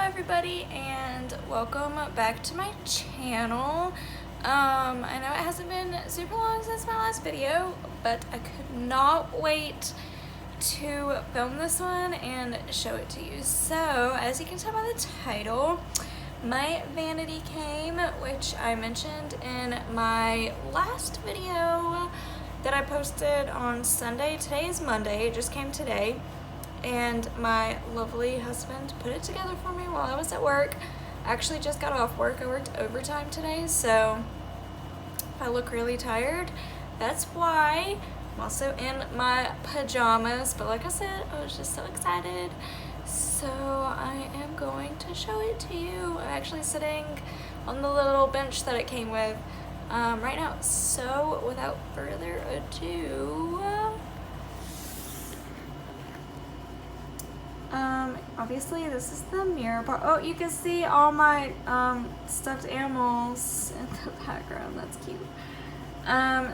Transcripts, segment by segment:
everybody, and welcome back to my channel. I know it hasn't been super long since my last video, but I could not wait to film this one and show it to you. So, as you can tell by the title, my vanity came, which I mentioned in my last video that I posted on Sunday. Today is Monday, it just came today. And my lovely husband put it together for me while I was at work. I actually just got off work. I worked overtime today, so if I look really tired, that's why. I'm also in my pajamas, but like I said, I was just so excited. So I am going to show it to you. I'm actually sitting on the little bench that it came with right now. So without further ado, obviously this is the mirror part. Oh, you can see all my stuffed animals in the background. That's cute.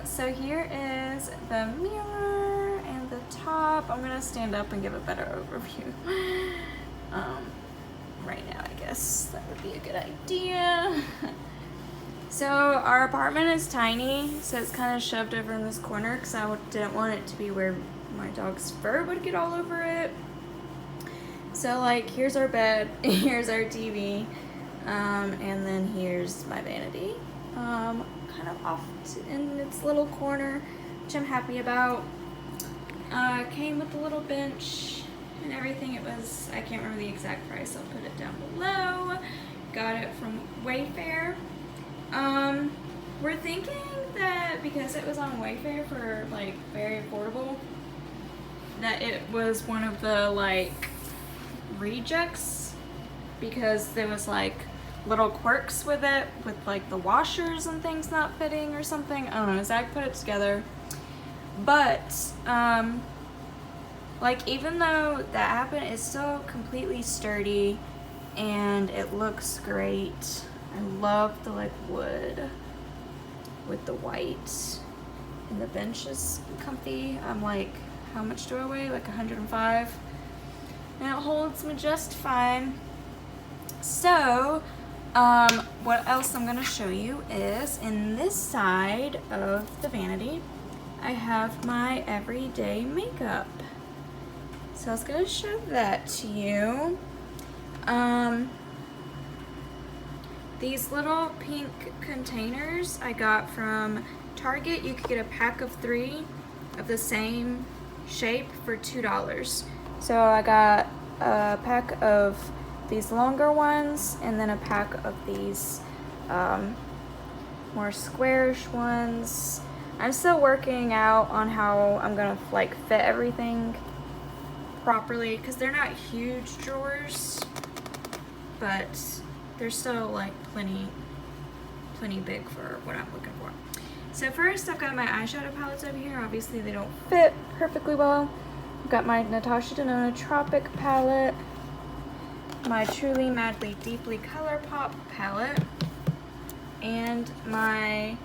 So here is the mirror and the top. I'm gonna stand up and give a better overview. Right now, I guess that would be a good idea. So our apartment is tiny, so it's kind of shoved over in this corner because I didn't want it to be where my dog's fur would get all over it. So like, here's our bed, here's our TV, and then here's my vanity, kind of off in its little corner, which I'm happy about. Came with a little bench and everything. It was, I can't remember the exact price, I'll put it down below. Got it from Wayfair. We're thinking that because it was on Wayfair for like very affordable, that it was one of the like rejects, because there was like little quirks with it, with like the washers and things not fitting or something. I don't know, Zach put it together. But like, even though that happened, it's still completely sturdy and it looks great. I love the like wood with the white, and the bench is comfy. I'm like, how much do I weigh? Like 105. And it holds me just fine. So, what else I'm gonna show you is in this side of the vanity, I have my everyday makeup. So I was gonna show that to you. These little pink containers I got from Target. You could get a pack of 3 of the same shape for $2. So I got a pack of these longer ones and then a pack of these more squarish ones. I'm still working out on how I'm gonna like fit everything properly, because they're not huge drawers, but they're still like plenty big for what I'm looking for. So first, I've got my eyeshadow palettes over here. Obviously they don't fit perfectly well. I've got my Natasha Denona Tropic palette, my Truly Madly Deeply Color Pop palette, and my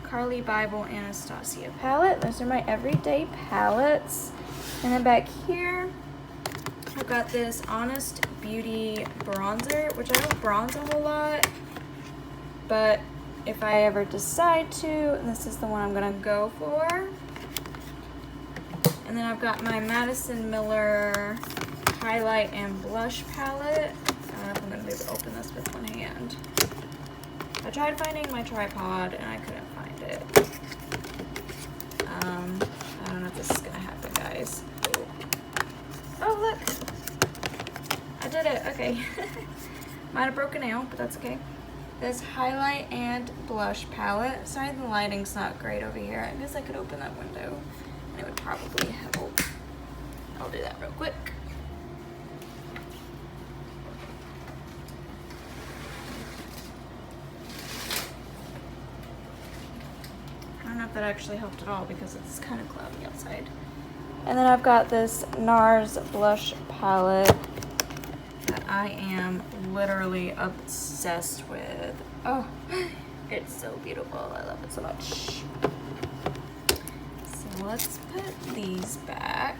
Carly Bible Anastasia palette. Those are my everyday palettes. And then back here, I've got this Honest Beauty bronzer, which I don't bronze a whole lot, but if I ever decide to, this is the one I'm gonna go for. And then I've got my Madison Miller highlight and blush palette. I don't know if I'm gonna be able to open this with one hand. I tried finding my tripod and I couldn't find it. I don't know if this is gonna happen, guys. Oh, look! I did it, okay. Might have broken a nail, but that's okay. This highlight and blush palette. Sorry, the lighting's not great over here. I guess I could open that window and it would probably help. I'll do that real quick. I don't know if that actually helped at all because it's kind of cloudy outside. And then I've got this Nars blush palette that I am literally obsessed with. Oh, it's so beautiful. I love it so much. So let's put these back.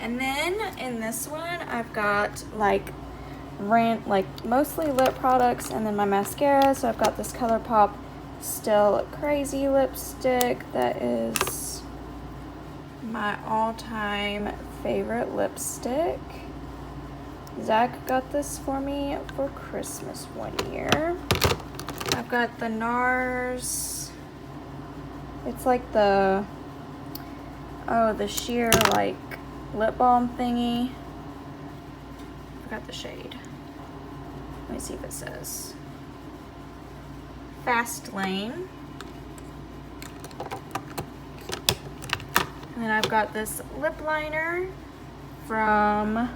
And then in this one, I've got like mostly lip products and then my mascara. So I've got this ColourPop Still Crazy lipstick that is my all-time favorite lipstick. Zach got this for me for Christmas one year. I've got the Nars. It's like the sheer like lip balm thingy. Forgot the shade. Let me see if it says. Fast Lane. And then I've got this lip liner from,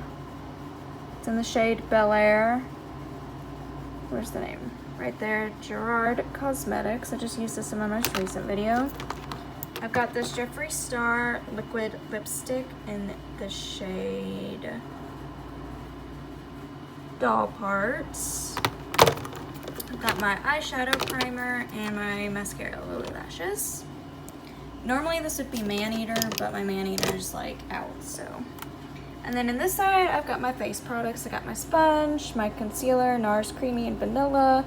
it's in the shade Bel Air. Where's the name? Right there, Gerard Cosmetics. I just used this in my most recent video. I've got this Jeffree Star liquid lipstick in the shade Doll Parts. I've got my eyeshadow primer and my mascara Lily Lashes. Normally this would be Man-Eater, but my Man-Eater's like out, so. And then in this side, I've got my face products. I got my sponge, my concealer, Nars Creamy and Vanilla,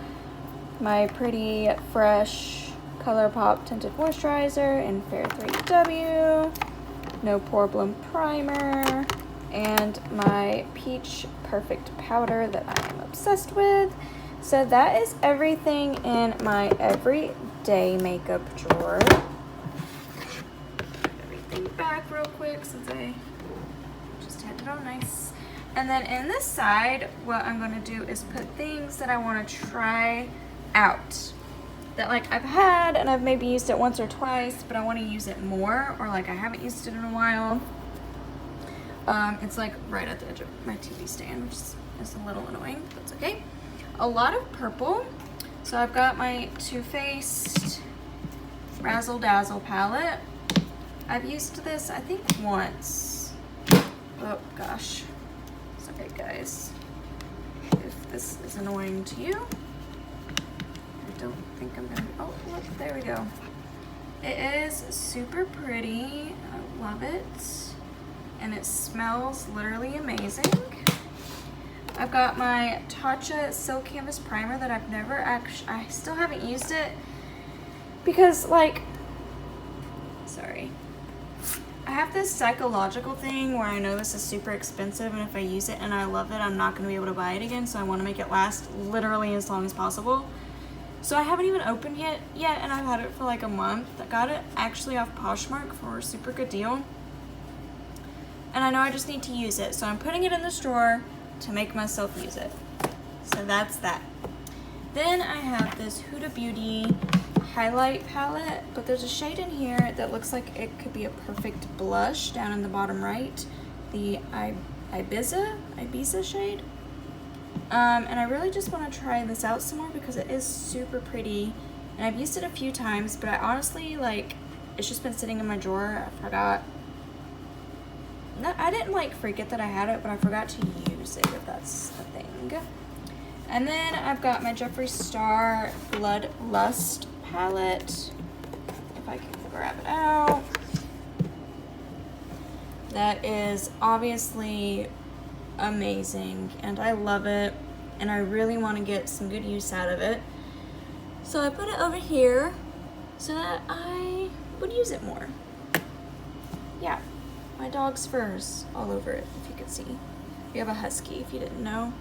my pretty fresh ColourPop Tinted Moisturizer in Fair 3W, No Pore Bloom Primer, and my Peach Perfect Powder that I am obsessed with. So that is everything in my everyday makeup drawer. Put everything back real quick since I just had it all nice. And then in this side, what I'm going to do is put things that I want to try out. That like I've had and I've maybe used it once or twice, but I want to use it more, or like I haven't used it in a while. It's like right at the edge of my TV stand, which is a little annoying, but it's okay. A lot of purple. So I've got my Too Faced Razzle Dazzle palette. I've used this, I think, once. Oh gosh. Sorry guys. If this is annoying to you. I don't think I'm gonna, oh look, there we go. It is super pretty. I love it. And it smells literally amazing. I've got my Tatcha Silk Canvas Primer that I've never actually, I still haven't used it because like, sorry. I have this psychological thing where I know this is super expensive and if I use it and I love it, I'm not going to be able to buy it again. So I want to make it last literally as long as possible. So I haven't even opened it yet and I've had it for like a month. I got it actually off Poshmark for a super good deal. And I know I just need to use it. So I'm putting it in this drawer to make myself use it. So that's that. Then I have this Huda Beauty highlight palette, but there's a shade in here that looks like it could be a perfect blush down in the bottom right. The Ibiza shade. And I really just want to try this out some more because it is super pretty. And I've used it a few times, but I honestly, like, it's just been sitting in my drawer. I forgot. No, I didn't like forget that I had it, but I forgot to use it, if that's the thing. And then I've got my Jeffree Star Blood Lust palette. If I can grab it out. That is obviously amazing, and I love it, and I really want to get some good use out of it. So I put it over here so that I would use it more. Yeah. My dog's fur's all over it, if you could see. We have a husky, if you didn't know.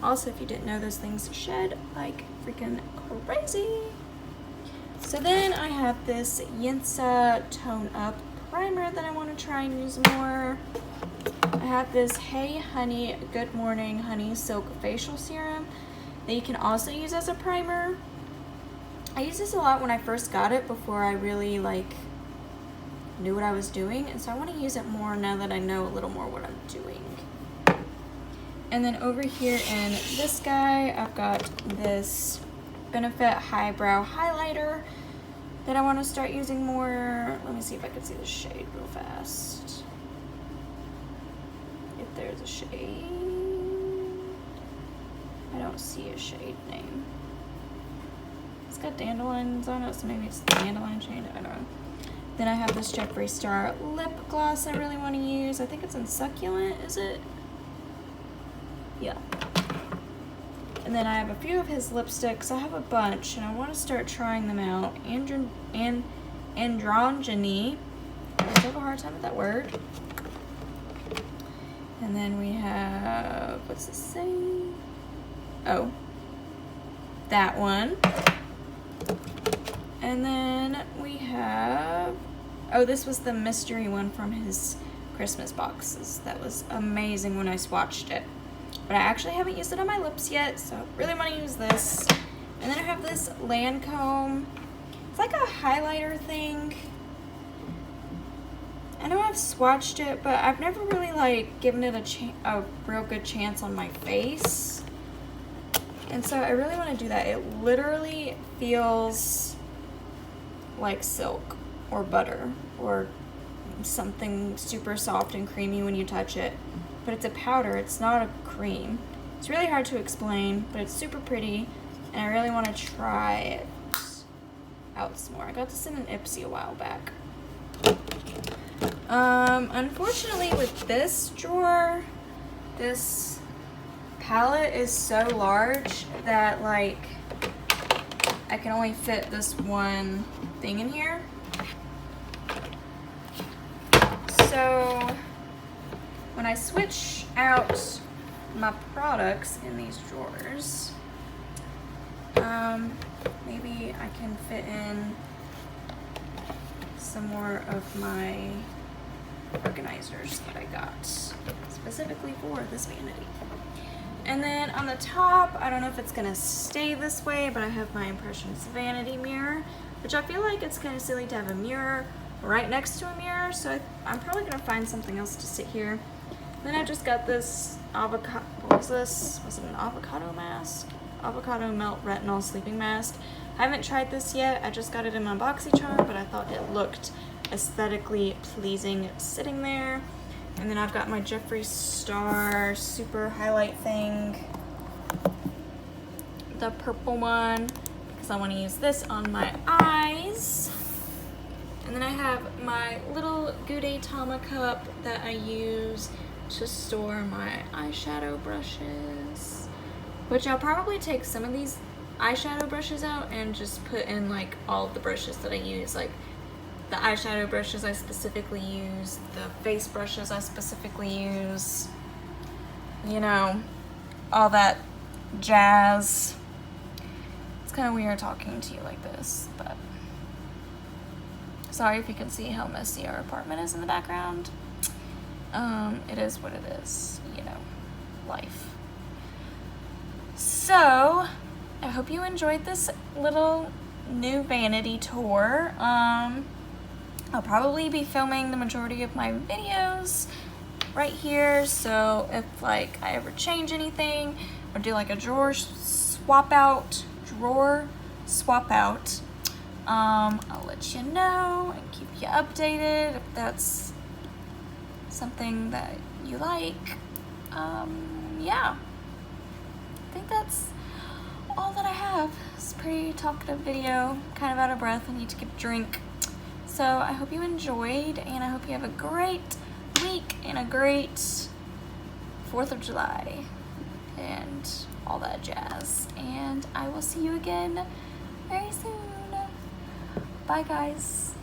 Also, if you didn't know, those things shed like freaking crazy. So then I have this Yinsa Tone Up primer that I want to try and use more. I have this Hey Honey Good Morning Honey Silk Facial Serum that you can also use as a primer. I used this a lot when I first got it before I really like knew what I was doing, and so I want to use it more now that I know a little more what I'm doing. And then over here in this guy, I've got this Benefit Highbrow Highlighter that I want to start using more. Let me see if I can see the shade real fast. If there's a shade. I don't see a shade name. It's got dandelions on it, so maybe it's the dandelion shade. I don't know. Then I have this Jeffree Star lip gloss I really want to use. I think it's in Succulent, is it? Yeah. And then I have a few of his lipsticks. I have a bunch, and I want to start trying them out. Androgyny. I have a hard time with that word. And then we have, what's this say? Oh, that one. And then we have, oh, this was the mystery one from his Christmas boxes. That was amazing when I swatched it. But I actually haven't used it on my lips yet, so I really want to use this. And then I have this Lancome. It's like a highlighter thing. I know I've swatched it, but I've never really like given it a real good chance on my face. And so I really want to do that. It literally feels like silk or butter or something super soft and creamy when you touch it. But it's a powder, it's not a cream. It's really hard to explain, but it's super pretty, and I really want to try it out some more. I got this in an Ipsy a while back. Unfortunately with this drawer, this palette is so large that like I can only fit this one thing in here. So when I switch out my products in these drawers, maybe I can fit in some more of my organizers that I got specifically for this vanity. And then on the top, I don't know if it's gonna stay this way, but I have my Impressions vanity mirror, which I feel like it's kind of silly to have a mirror right next to a mirror, so I'm probably gonna find something else to sit here. Then I just got this avocado, what was this? Was it an avocado mask? Avocado Melt Retinol Sleeping Mask. I haven't tried this yet. I just got it in my BoxyCharm, but I thought it looked aesthetically pleasing sitting there. And then I've got my Jeffree Star super highlight thing, the purple one, because I want to use this on my eyes. And then I have my little Gudetama cup that I use to store my eyeshadow brushes, which I'll probably take some of these eyeshadow brushes out and just put in like all of the brushes that I use, like the eyeshadow brushes I specifically use, the face brushes I specifically use, you know, all that jazz. It's kind of weird talking to you like this, but sorry if you can see how messy our apartment is in the background. It is what it is, you know, life. So, I hope you enjoyed this little new vanity tour. I'll probably be filming the majority of my videos right here, so if like I ever change anything or do like a drawer swap out, I'll let you know and keep you updated if that's something that you like. Yeah, I think that's all that I have. It's a pretty talkative video, kind of out of breath. I need to get a drink. So I hope you enjoyed, and I hope you have a great week and a great 4th of July and all that jazz. And I will see you again very soon. Bye guys.